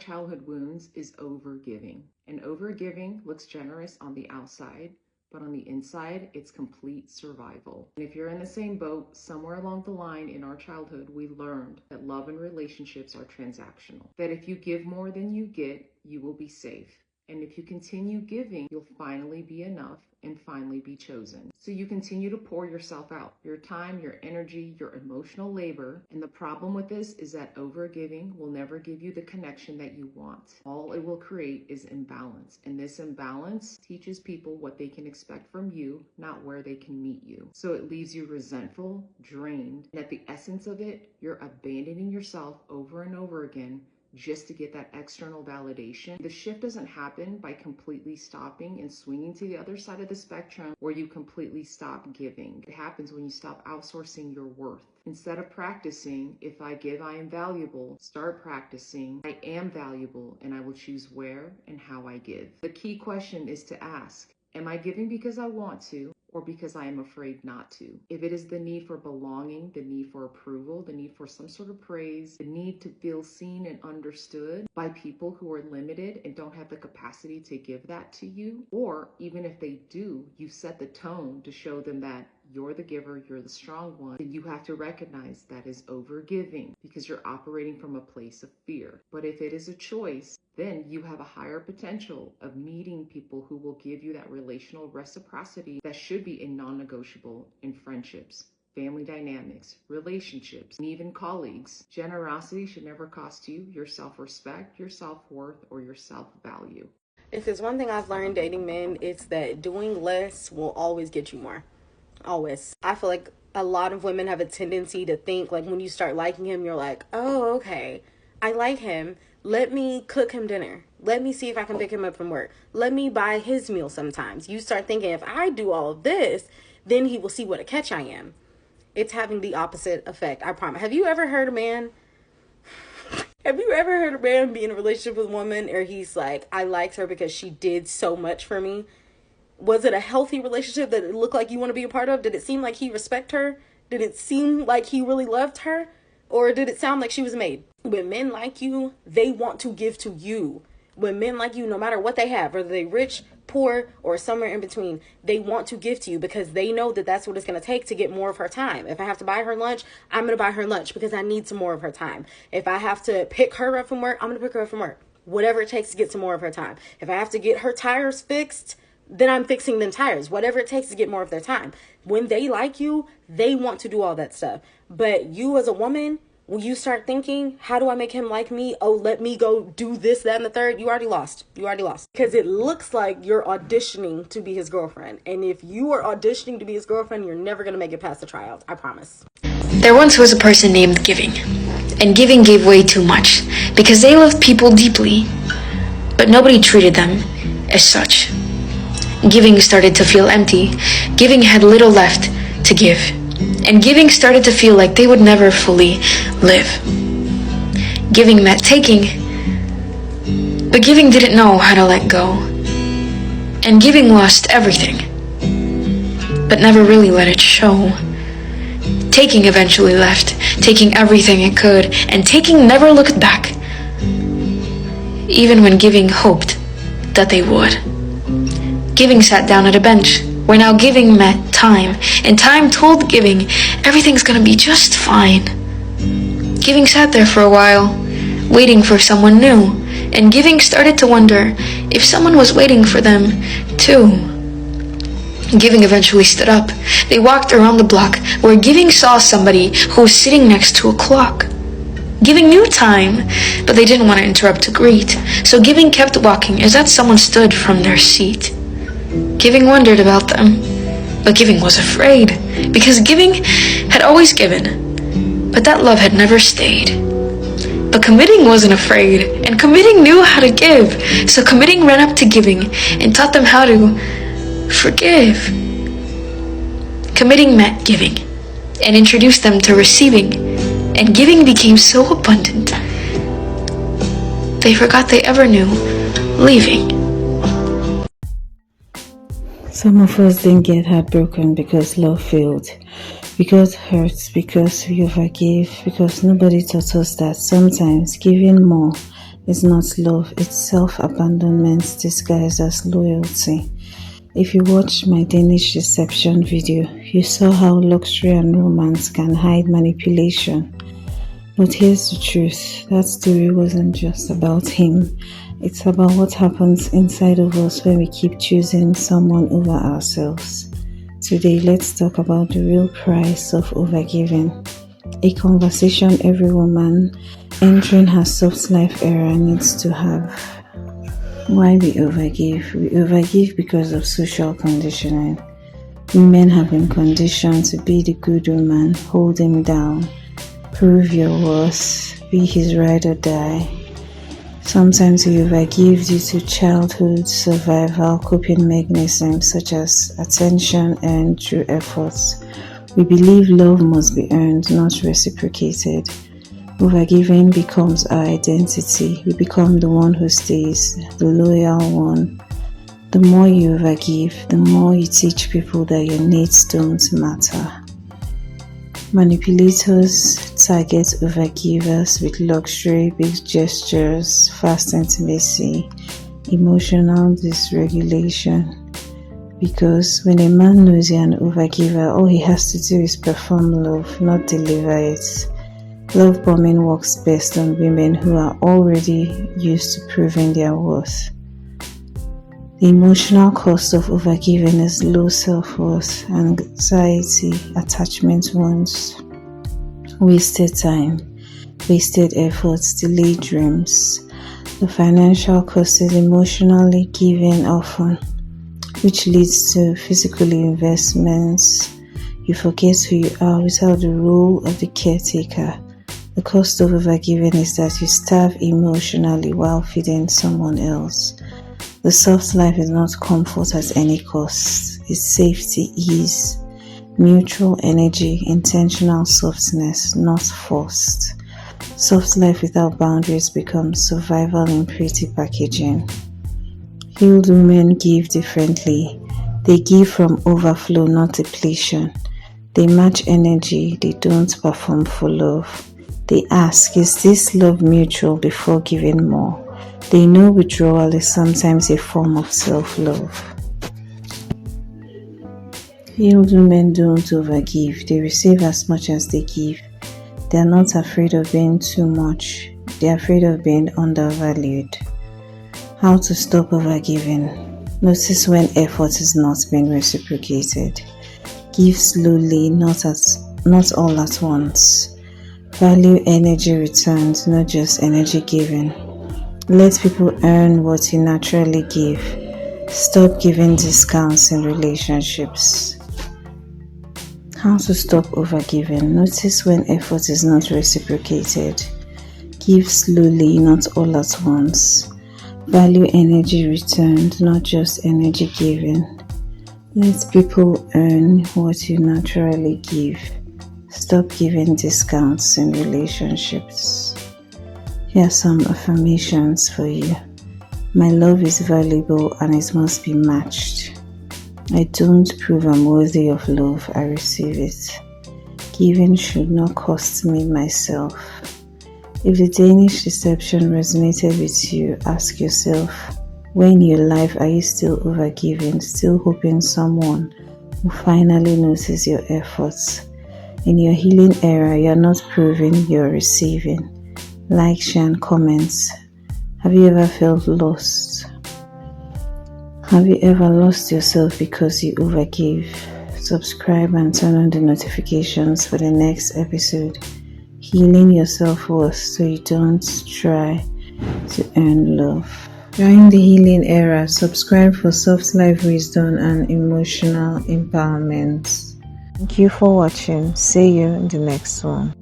childhood wounds is overgiving. And overgiving looks generous on the outside, but on the inside, it's complete survival. And if you're in the same boat, somewhere along the line in our childhood, we learned that love and relationships are transactional. That if you give more than you get, you will be safe. And if you continue giving, you'll finally be enough and finally be chosen. So you continue to pour yourself out, your time, your energy, your emotional labor. And the problem with this is that overgiving will never give you the connection that you want. All it will create is imbalance. And this imbalance teaches people what they can expect from you, not where they can meet you. So it leaves you resentful, drained, and at the essence of it, you're abandoning yourself over and over again just to get that external validation. The shift doesn't happen by completely stopping and swinging to the other side of the spectrum where you completely stop giving. It happens when you stop outsourcing your worth. Instead of practicing, if I give, I am valuable, start practicing, I am valuable, and I will choose where and how I give. The key question is to ask, am I giving because I want to, or because I am afraid not to? If it is the need for belonging, the need for approval, the need for some sort of praise, the need to feel seen and understood by people who are limited and don't have the capacity to give that to you, or even if they do, you set the tone to show them that you're the giver, you're the strong one, then you have to recognize that is overgiving because you're operating from a place of fear. But if it is a choice, then you have a higher potential of meeting people who will give you that relational reciprocity that should be a non-negotiable in friendships, family dynamics, relationships, and even colleagues. Generosity should never cost you your self-respect, your self-worth, or your self-value. If there's one thing I've learned dating men, it's that doing less will always get you more. Always. I feel like a lot of women have a tendency to think like when you start liking him, you're like, oh, okay, I like him. Let me cook him dinner. Let me see if I can pick him up from work. Let me buy his meal sometimes. You start thinking if I do all of this, then he will see what a catch I am. It's having the opposite effect, I promise. Have you ever heard a man be in a relationship with a woman or he's like, I liked her because she did so much for me? Was it a healthy relationship that it looked like you want to be a part of? Did it seem like he respected her? Did it seem like he really loved her? Or did it sound like she was made? When men like you, they want to give to you. When men like you, no matter what they have, whether they rich, poor, or somewhere in between, they want to give to you because they know that that's what it's going to take to get more of her time. If I have to buy her lunch, I'm going to buy her lunch because I need some more of her time. If I have to pick her up from work, I'm going to pick her up from work. Whatever it takes to get some more of her time. If I have to get her tires fixed, then I'm fixing them tires. Whatever it takes to get more of their time. When they like you, they want to do all that stuff. But you as a woman, when you start thinking, how do I make him like me? Oh, let me go do this, that, and the third. You already lost. Because it looks like you're auditioning to be his girlfriend. And if you are auditioning to be his girlfriend, you're never going to make it past the trials. I promise. There once was a person named Giving. And Giving gave way too much because they loved people deeply. But nobody treated them as such. Giving started to feel empty. Giving had little left to give. And Giving started to feel like they would never fully live. Giving meant taking, but Giving didn't know how to let go. And Giving lost everything, but never really let it show. Taking eventually left, taking everything it could, and taking never looked back, even when Giving hoped that they would. Giving sat down at a bench, where now Giving met time, and time told Giving everything's gonna be just fine. Giving sat there for a while, waiting for someone new, and Giving started to wonder if someone was waiting for them, too. Giving eventually stood up. They walked around the block, where Giving saw somebody who was sitting next to a clock. Giving knew time, but they didn't want to interrupt to greet, so Giving kept walking as that someone stood from their seat. Giving wondered about them, but Giving was afraid, because Giving had always given, but that love had never stayed. But Committing wasn't afraid, and Committing knew how to give, so Committing ran up to Giving and taught them how to forgive. Committing met Giving and introduced them to receiving, and Giving became so abundant, they forgot they ever knew leaving. Some of us didn't get heartbroken because love failed. We got hurt because we overgave, because nobody taught us that sometimes giving more It's not love, it's self-abandonment disguised as loyalty. If you watched my Danish deception video, you saw how luxury and romance can hide manipulation. But here's the truth, that story wasn't just about him. It's about what happens inside of us when we keep choosing someone over ourselves. Today, let's talk about the real price of overgiving. A conversation every woman entering her soft life era needs to have. Why we overgive? We overgive because of social conditioning. Women have been conditioned to be the good woman, hold him down, prove your worth, be his ride or die. Sometimes we overgive due to childhood survival coping mechanisms such as attention earned through efforts. We believe love must be earned, not reciprocated. Overgiving becomes our identity. We become the one who stays, the loyal one. The more you overgive, the more you teach people that your needs don't matter. Manipulators target overgivers with luxury, big gestures, fast intimacy, emotional dysregulation. Because when a man knows you're an overgiver, all he has to do is perform love, not deliver it. Love bombing works best on women who are already used to proving their worth. The emotional cost of overgiving is low self-worth, anxiety, attachment wounds, wasted time, wasted efforts, delayed dreams. The financial cost is emotionally giving often, which leads to physical investments. You forget who you are without the role of the caretaker. The cost of overgiving is that you starve emotionally while feeding someone else. The soft life is not comfort at any cost. It's safety, ease, mutual energy, intentional softness, not forced. Soft life without boundaries becomes survival in pretty packaging. Healed women give differently. They give from overflow, not depletion. They match energy. They don't perform for love. They ask, is this love mutual before giving more? They know withdrawal is sometimes a form of self-love. Healed women don't overgive. They receive as much as they give. They are not afraid of being too much. They are afraid of being undervalued. How to stop overgiving? Notice when effort is not being reciprocated. Give slowly, not all at once. Value energy returned, not just energy given. Let people earn what you naturally give. Stop giving discounts in relationships. How to stop overgiving? Notice when effort is not reciprocated. Give slowly, not all at once. Value energy returned, not just energy given. Let people earn what you naturally give. Stop giving discounts in relationships. Here are some affirmations for you. My love is valuable and it must be matched. I don't prove I'm worthy of love, I receive it. Giving should not cost me myself. If the Danish deception resonated with you, ask yourself, where in your life are you still overgiving, still hoping someone will finally notice your efforts? In your healing era, you're not proving, you're receiving. Like, share, and comments. Have you ever felt lost? Have you ever lost yourself because you overgave? Subscribe and turn on the notifications for the next episode. Healing your self-worth so you don't try to earn love. During the healing era, subscribe for soft life wisdom and emotional empowerment. Thank you for watching. See you in the next one.